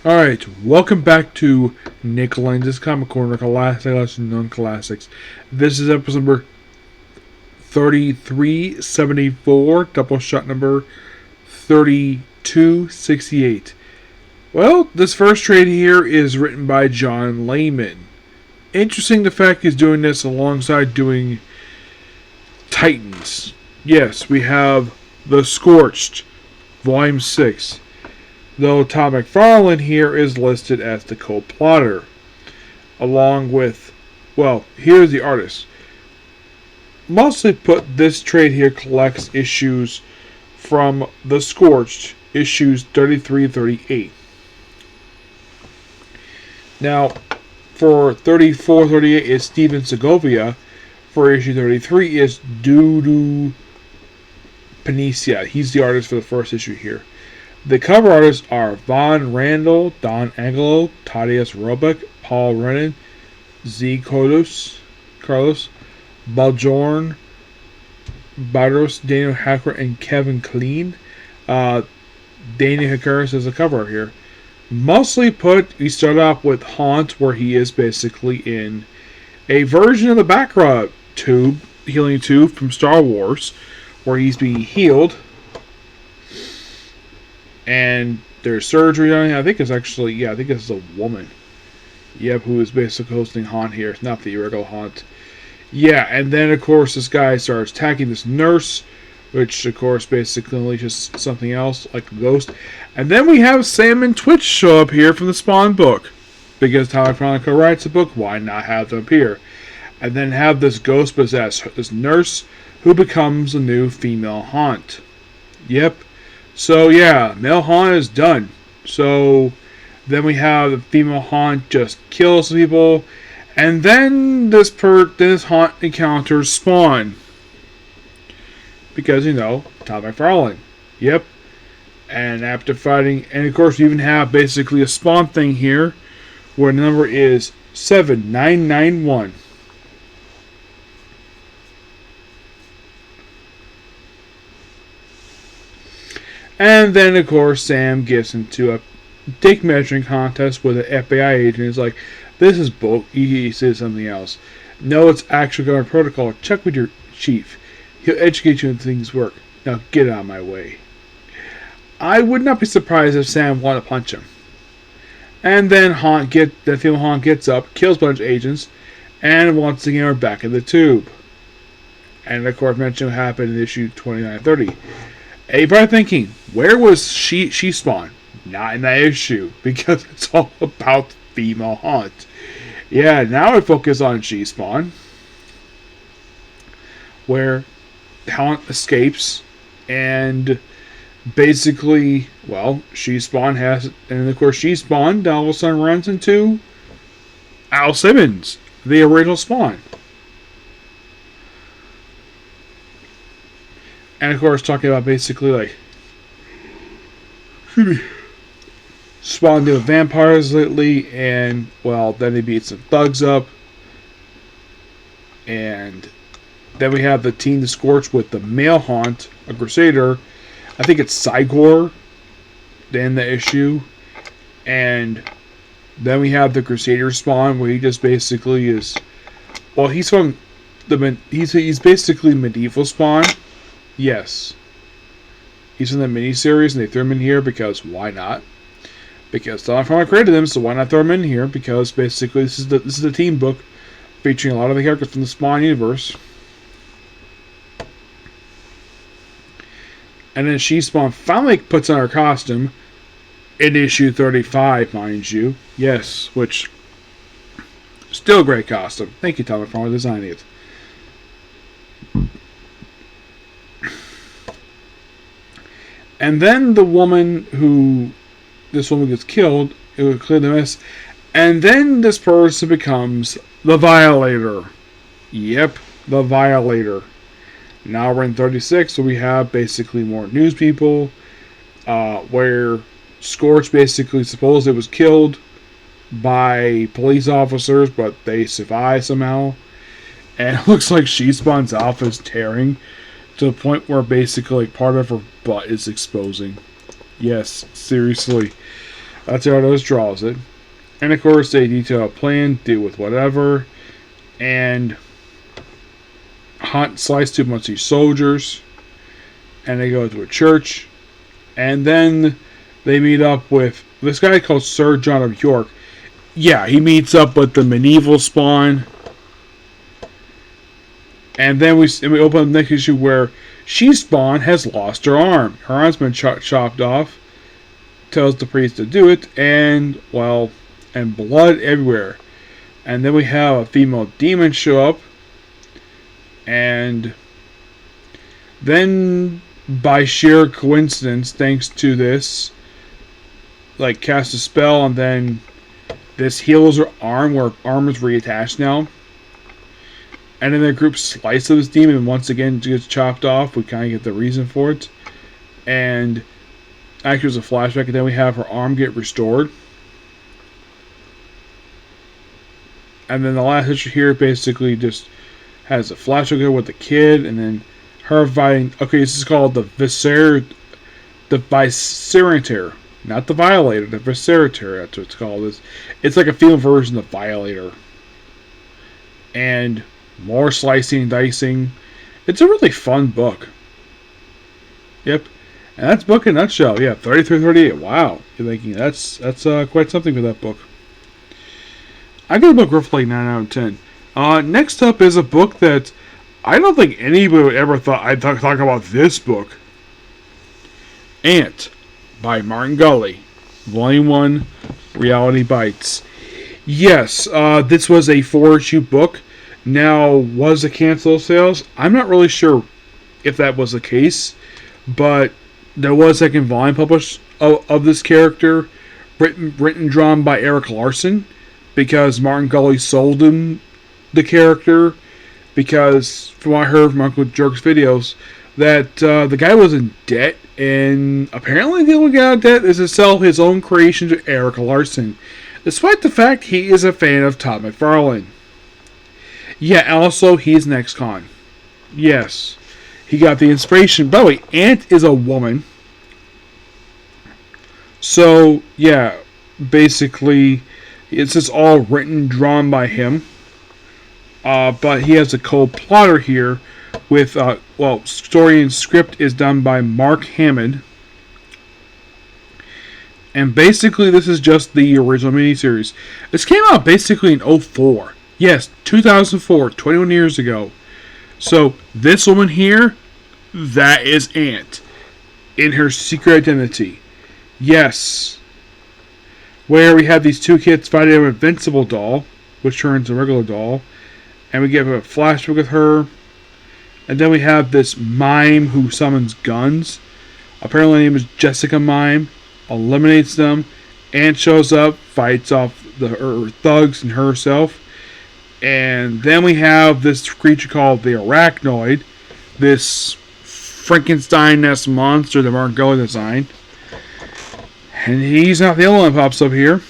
Alright, welcome back to Nick Lenz's Comic Corner, Classics and Non-Classics. This is episode number 3374, double shot number 3268. Well, this first trade here is written by John Layman. Interesting the fact he's doing this alongside doing Titans. Yes, we have The Scorched, Volume 6. Though Todd McFarlane here is listed as the co-plotter. Along with, well, here's the artist. Mostly put, this trade here collects issues from The Scorched, issues 33-38. Now, for 34-38 is Steven Segovia. For issue 33 is Dudu Panicia. He's the artist for the first issue here. The cover artists are Von Randall, Don Angelo, Tadius Roebuck, Paul Rennan, Z. Carlos, Baljorn, Barros, Daniel Hacker, and Kevin Kleen. Daniel Hakaris is the cover art here. Mostly put, we start off with Haunt, where he is basically in a version of the Backrod tube, healing tube from Star Wars, where he's being healed. And there's surgery on him. I think it's actually, I think it's a woman. Yep, who is basically hosting Haunt here. It's not the regular Haunt. Yeah, and then, of course, this guy starts attacking this nurse, which, of course, basically unleashes something else, like a ghost. And then we have Sam and Twitch show up here from the Spawn book. Because Tyler Chronicle writes a book, why not have them appear? And then have this ghost possess this nurse, who becomes a new female Haunt. Yep. So yeah, male Haunt is done. So then we have the female Haunt just kills people, and then this Haunt encounters Spawn because Todd McFarlane. Yep. And after fighting, and of course we even have basically a Spawn thing here, where the number is 7991. And then, of course, Sam gets into a dick measuring contest with an FBI agent. He's like, this is bull. He says something else. No, it's actual government protocol. Check with your chief. He'll educate you on things work. Now get out of my way. I would not be surprised if Sam wanted to punch him. And then the female Haunt gets up, kills a bunch of agents, and once again we're back in the tube. And of course, mention what happened in issue 2930. And you're probably thinking, where was she Spawn? Not in that issue, because it's all about female Haunt. Yeah, now we focus on She Spawn, where Haunt escapes, and basically, well, She Spawn has, and of course She Spawn all of a sudden runs into Al Simmons, the original Spawn. And of course, talking about basically like Spawn dealing with vampires lately, and well, then they beat some thugs up, and then we have the Team the Scorch with the male Haunt, a Crusader. I think it's Sigor in the issue, and then we have the Crusader Spawn, where he just basically is, well, he's from he's basically medieval Spawn. Yes. He's from the miniseries, and they threw him in here because why not? Because Donald Trump created them, so why not throw him in here? Because basically this is the team book featuring a lot of the characters from the Spawn universe. And then She Spawn finally puts on her costume in issue 35, mind you. Yes, which still a great costume. Thank you, Tyler, for designing it. And then this woman gets killed, it would clear the mess, and then this person becomes the Violator. Yep, the Violator. Now we're in 36, so we have basically more news people, where Scorch basically supposedly was killed by police officers, but they survived somehow. And it looks like She Spawn's alpha is tearing to the point where basically part of her butt is exposing. Yes, seriously. That's how Ardos draws it. And of course, they detail a plan, deal with whatever, and hunt, slice too much of these soldiers, and they go to a church, and then they meet up with this guy called Sir John of York. Yeah, he meets up with the medieval Spawn, and then we open up the next issue where Spawn has lost her arm. Her arm's been chopped off. Tells the priest to do it, and well, and blood everywhere. And then we have a female demon show up, and then by sheer coincidence, thanks to this, like, cast a spell, and then this heals her arm, where her arm is reattached now. And then the group slices this demon, and once again gets chopped off. We kind of get the reason for it, and actually, there's a flashback, and then we have her arm get restored. And then the last issue here basically just has a flashback with the kid, and then her fighting. Okay, this is called the Viscerator, not the Violator, the Viscerator. That's what it's called. It's like a female version of Violator, and more slicing and dicing. It's a really fun book. Yep. And that's book in a nutshell. Yeah, 33-38. Wow. You're thinking that's quite something for that book. I give the book roughly 9 out of 10. Next up is a book that I don't think anybody would ever thought I'd talk about this book. Ant by Martin Gully. Volume 1, Reality Bites. Yes, this was a 4-issue book. Now, was it cancel sales? I'm not really sure if that was the case, but there was a second volume published of this character, written and drawn by Eric Larson, because Martin Gully sold him the character, because from what I heard from Uncle Jerk's videos, that the guy was in debt, and apparently the only way out of debt is to sell his own creation to Eric Larson, despite the fact he is a fan of Todd McFarlane. Yeah, also, he's an ex-con. Yes. He got the inspiration. By the way, Ant is a woman. So, yeah, basically, it's just all written, drawn by him. But he has a co-plotter here with, story and script is done by Mark Hammond. And basically, this is just the original miniseries. This came out basically in 2004. Yes, 2004, 21 years ago. So, this woman here, that is Ant, in her secret identity. Yes. Where we have these two kids fighting an invincible doll, which turns a regular doll. And we get a flashback with her. And then we have this mime who summons guns. Apparently her name is Jessica Mime. Eliminates them. Ant shows up, fights off her thugs and herself. And then we have this creature called the Arachnoid. This Frankenstein-esque monster that Mark Gully designed. And he's not the only one that pops up here.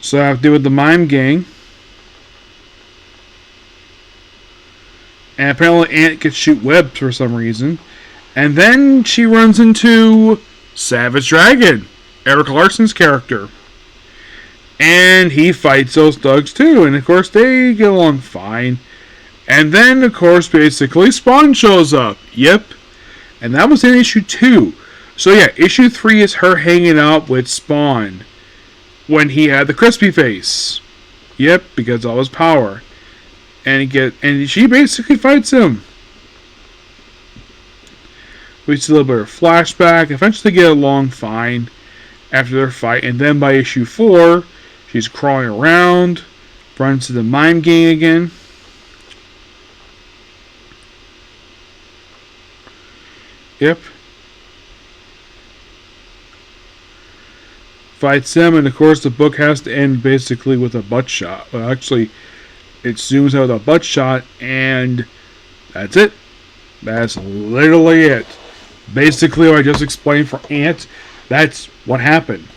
So I have to do with the Mime Gang. And apparently Ant can shoot webs for some reason. And then she runs into Savage Dragon, Eric Larson's character. And he fights those thugs too. And of course they get along fine. And then of course basically Spawn shows up. Yep. And that was in issue 2. So yeah, issue 3 is her hanging out with Spawn when he had the crispy face. Yep, because of all his power. And she basically fights him. We see a little bit of flashback. Eventually get along fine after their fight. And then by issue 4, she's crawling around, runs to the Mime Gang again. Yep. Fights them, and of course the book has to end basically with a butt shot. Well, actually, it zooms out with a butt shot, and that's it. That's literally it. Basically, what I just explained for Ant, that's what happened.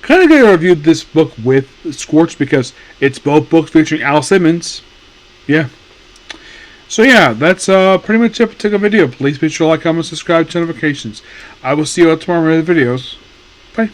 Kind of going to review this book with Scorched because it's both books featuring Al Simmons. Yeah. So yeah, that's pretty much it for today's video. Please be sure to like, comment, subscribe, to notifications. I will see you all tomorrow in the videos. Bye.